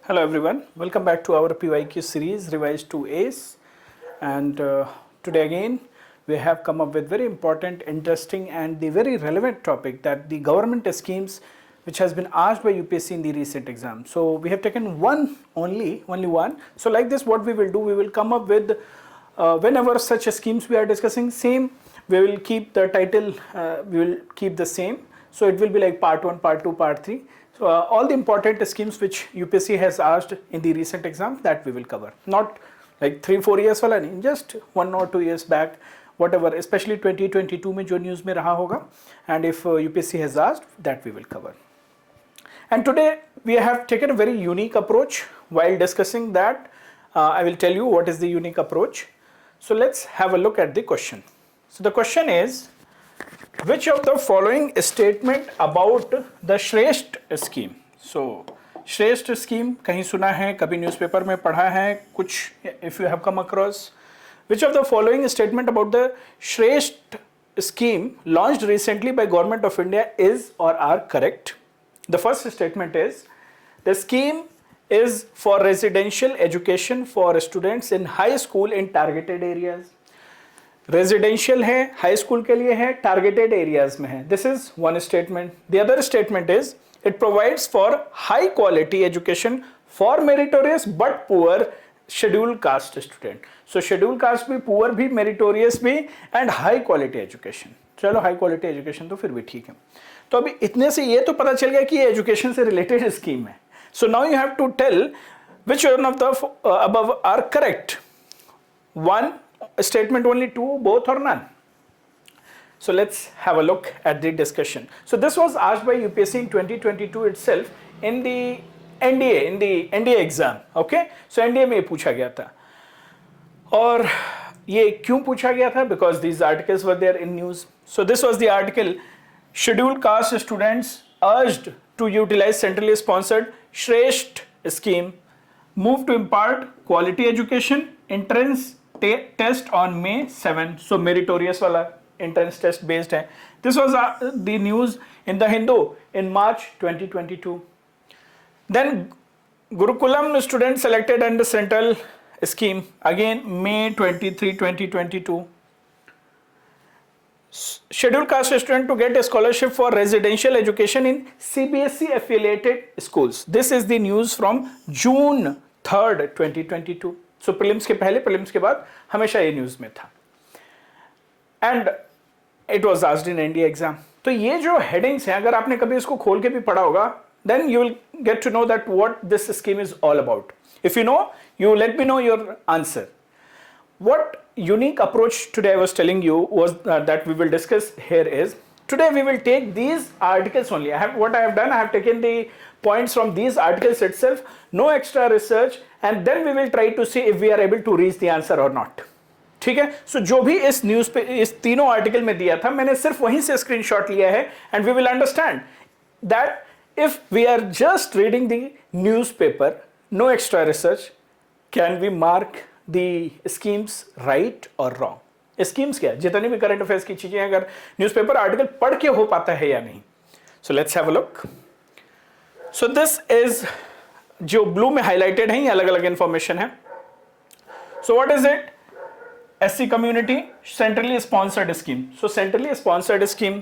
Hello everyone, welcome back to our PYQ series revised to ACE, and today again we have come up with very important, interesting and the very relevant topic that the government schemes which has been asked by UPSC in the recent exam. So we have taken only one. So like this what we will do, we will come up with whenever such schemes we are discussing same, we will keep the title, we will keep the same. So it will be like part 1, part 2, part 3. So all the important schemes which UPSC has asked in the recent exam, that we will cover. Not like 3-4 years wala nahi, just 1 or 2 years back, whatever, especially 2022 mein jo news mein raha hoga, and if UPSC has asked, that we will cover. And today we have taken a very unique approach while discussing that. I will tell you what is the unique approach. So let's have a look at the question. So the question is, which of the following statement about the श्रेष्ठ scheme? So श्रेष्ठ scheme कहीं सुना है, कभी newspaper में पढ़ा है, कुछ if you have come across. Which of the following statement about the श्रेष्ठ scheme launched recently by Government of India is or are correct? The first statement is, the scheme is for residential education for students in high school in targeted areas. Residential है, high school के लिए है, targeted areas में है. This is one statement. The other statement is, it provides for high quality education for meritorious but poor schedule caste student. So schedule caste भी, poor भी, meritorious भी and high quality education. चलो high quality education तो फिर भी ठीक है. तो अभी इतने से ये तो पता चल गया कि ये एजुकेशन से रिलेटेड स्कीम है. So now you have to tell which one of the above are correct. One statement only, two, both or none. So let's have a look at the discussion. So this was asked by UPSC in 2022 itself in the NDA exam. Okay, so NDA में पूछा गया था. और ये क्यों पूछा गया था? Because these articles were there in news. So this was the article, scheduled caste students urged to utilize centrally sponsored श्रेष्ठ scheme, move to impart quality education, entrance test on May 7. So meritorious wala entrance test based hai. This was the news in the Hindu in March 2022. Then Gurukulam students selected under central scheme, again May 23, 2022. Scheduled caste student to get a scholarship for residential education in CBSE affiliated schools. This is the news from June 3rd, 2022. So prelims के पहले, prelims के बाद हमेशा ये news में था. And it was asked in NDA exam. तो ये जो हेडिंग्स हैं, अगर आपने कभी इसको खोल के भी पढ़ा होगा, then you will get to know that what this scheme is all about. If you know, you let me know your answer. What unique approach today I was telling you was that we will discuss here is, today we will take these articles only. What I have done, I have taken the points from these articles itself, no extra research, and then we will try to see if we are able to reach the answer or not. ठीक है. सो जो भी इस news पे, इस तीनों article में दिया था, मैंने सिर्फ वहीं से स्क्रीनशॉट लिया है, and we will understand that if we are just reading the newspaper, no extra research, can we mark the schemes right और रॉन्ग. स्कीम्स क्या, जितनी भी करंट अफेयर्स की चीजें अगर न्यूज़पेपर आर्टिकल पढ़ के हो पाता है या नहीं. So let's have a look. So this is, जो ब्लू में हाईलाइटेड है, ये अलग अलग इंफॉर्मेशन है. So what is it? SC community centrally sponsored scheme. So centrally sponsored scheme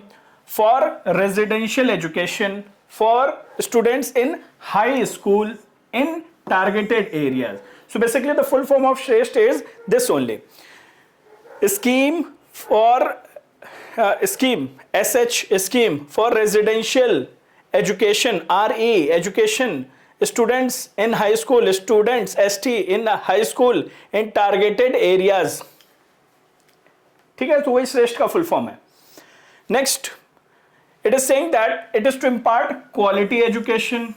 for residential education for students in high school in targeted areas. So basically the full form of Shresth is this only. Scheme for scheme for residential education, RE education, students in high school, students ST in high school in targeted areas. ठीक है, तो वही श्रेष्ठ का full form है. Next, it is saying that it is to impart quality education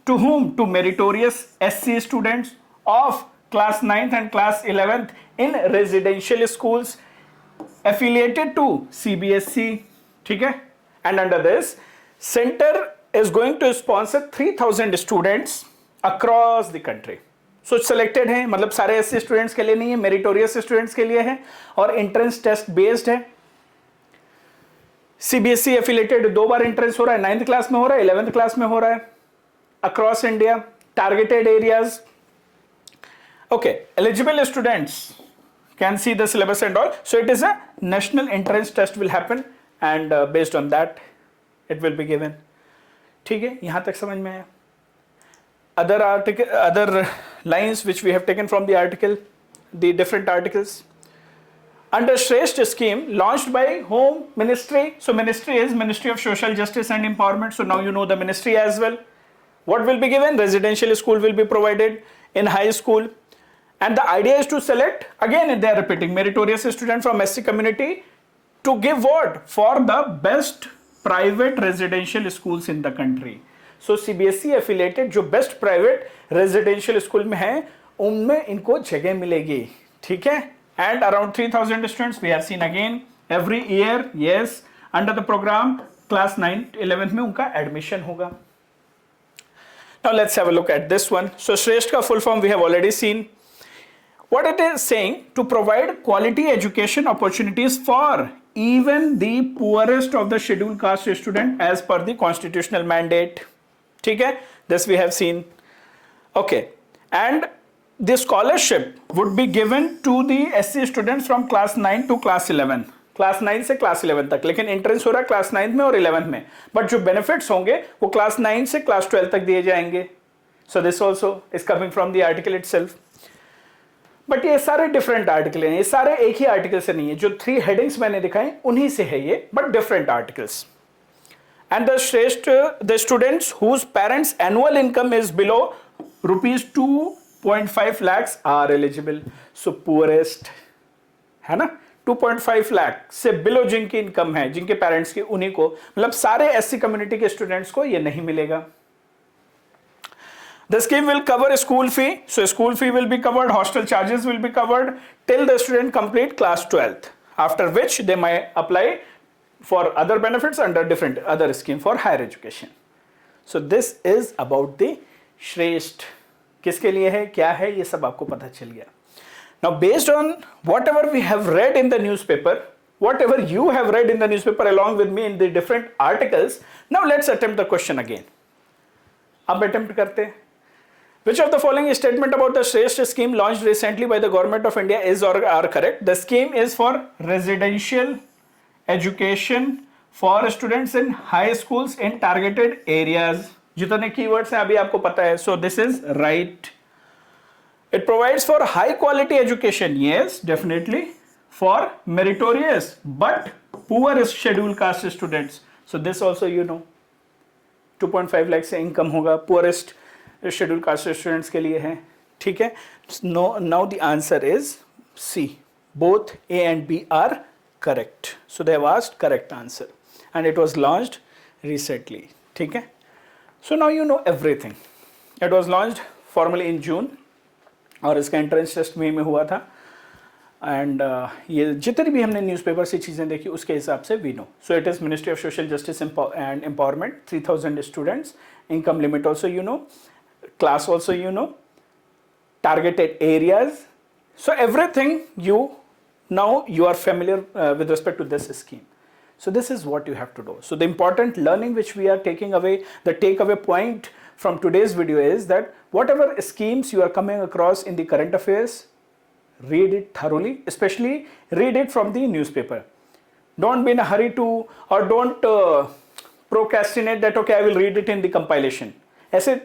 to whom? To meritorious SC students of class 9th and class 11th in residential schools affiliated to CBSE. ठीक है. And under this, center is going to sponsor 3,000 students across the country. So selected है, मतलब सारे SC students के लिए नहीं है, meritorious students के लिए है, और एंट्रेंस टेस्ट बेस्ड है. CBSE एफिलेटेड 2 बार एंट्रेंस हो रहा है, 9th क्लास में हो रहा है, 11th क्लास में हो रहा है, across India. targeted areas. Okay, eligible students can see the syllabus and all. So it is a national entrance test will happen and based on that it will be given. ठीक है, यहाँ तक समझ में आया? Other lines which we have taken from the article, the different articles. Under Shresth scheme launched by Home Ministry. So ministry is Ministry of Social Justice and Empowerment. So now you know the ministry as well. What will be given? Residential school will be provided in high school. And the idea is to select, again they are repeating, meritorious student from SC community to give what? For the best private residential schools in the country. So CBSE affiliated जो best private residential school में हैं, उनमें इनको जगह मिलेगी, ठीक है? And around 3,000 students we have seen again every year, yes, under the program class 9 11th में उनका admission होगा. Now let's have a look at this one. So Shresth का full form we have already seen. What it is saying, to provide quality education opportunities for even the poorest of the scheduled caste student as per the constitutional mandate. ठीक है? This we have seen. Okay, and the scholarship would be given to the SC students from class 9 to class 11. Class 9 से class 11 तक, लेकिन entrance हो रहा है class 9 में और 11 में, बट जो बेनिफिट्स होंगे वो क्लास 9 से क्लास 12 तक दिए जाएंगे. So this also is coming from the article itself. But ये सारे डिफरेंट आर्टिकल हैं, ये सारे एक ही आर्टिकल से नहीं है. जो 3 हेडिंग्स मैंने दिखाए उन्हीं से है ये, but different articles. And the Shresth, the students whose parents' annual income is below rupees 2.5 lakhs are eligible. So poorest, है ना, 2.5 लाख से बिलो जिनकी इनकम है, जिनके पेरेंट्स की, उन्हीं को, मतलब सारे एससी कम्युनिटी के स्टूडेंट्स को ये नहीं मिलेगा. The scheme will cover school fee. So school fee will be covered, hostel charges will be covered till the student complete class 12th. After which they might apply for other benefits under different other scheme for higher education. So this is about the Shresth. किसके लिए है, क्या है, ये सब आपको पता चल गया. Now based on whatever we have read in the newspaper, whatever you have read in the newspaper along with me in the different articles, now let's attempt the question again. अब attempt करते हैं. Which of the following statement about the Shresth scheme launched recently by the government of India is or are correct? The scheme is for residential education for students in high schools in targeted areas. जितने keywords हैं अभी आपको पता है. So this is right. It provides for high quality education. Yes, definitely. For meritorious but poor scheduled caste students. So this also you know. 2.5 lakh से income होगा, poorest scheduled caste students के लिए है. ठीक है. Now the answer is C. Both A and B are correct. So they have asked correct answer and it was launched recently. ठीक है. So now you know everything. It was launched formally in June और इसका entrance test मई में हुआ था. And ये जितनी भी हमने न्यूज़पेपर से चीज़ें देखी उसके हिसाब से we know. So it is ministry of social justice and empowerment. 3,000 students, income limit also you know, class also you know, targeted areas. So everything you now you are familiar with respect to this scheme. So this is what you have to do. So the important learning which we are taking away, the takeaway point from today's video is that whatever schemes you are coming across in the current affairs, read it thoroughly, especially read it from the newspaper. Don't be in a hurry to, or don't procrastinate that okay I will read it in the compilation. ऐसे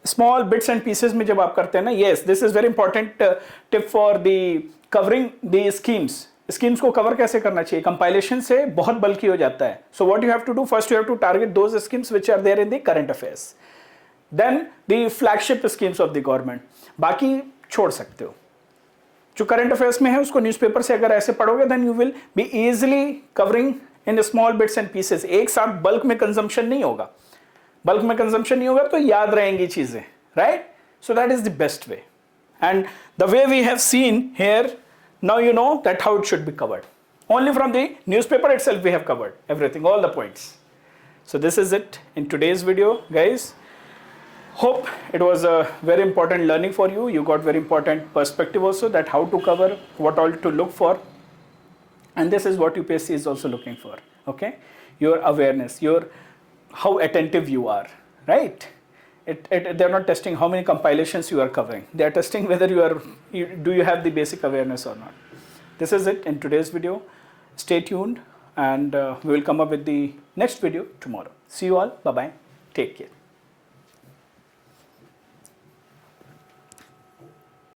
small bits and pieces में जब आप करते हैं ना, yes, this is very important tip for the covering the schemes. Schemes को cover कैसे करना चाहिए, compilation से बहुत बल्कि हो जाता है. So what you have to do, first you have to target those schemes which are there in the current affairs. Then the flagship schemes of the government. बाकी छोड़ सकते हो. जो करंट अफेयर्स में है उसको न्यूज़पेपर से अगर ऐसे पढ़ोगे then you will be easily covering in small bits and pieces. एक साथ बल्क में कंजम्पशन नहीं होगा. बल्क में कंजम्पशन नहीं होगा तो याद रहेंगी चीजें, right? So that is the best way. And the way we have seen here, now you know that how it should be covered. Only from the newspaper itself we have covered everything, all the points. So this is it in today's video, guys. Hope it was a very important learning for you. You got very important perspective also that how to cover, what all to look for. And this is what UPSC is also looking for, okay? Your awareness, your how attentive you are, right? they're not testing how many compilations you are covering. They are testing whether do you have the basic awareness or not. This is it in today's video. Stay tuned, and we will come up with the next video tomorrow. See you all. Bye bye. Take care.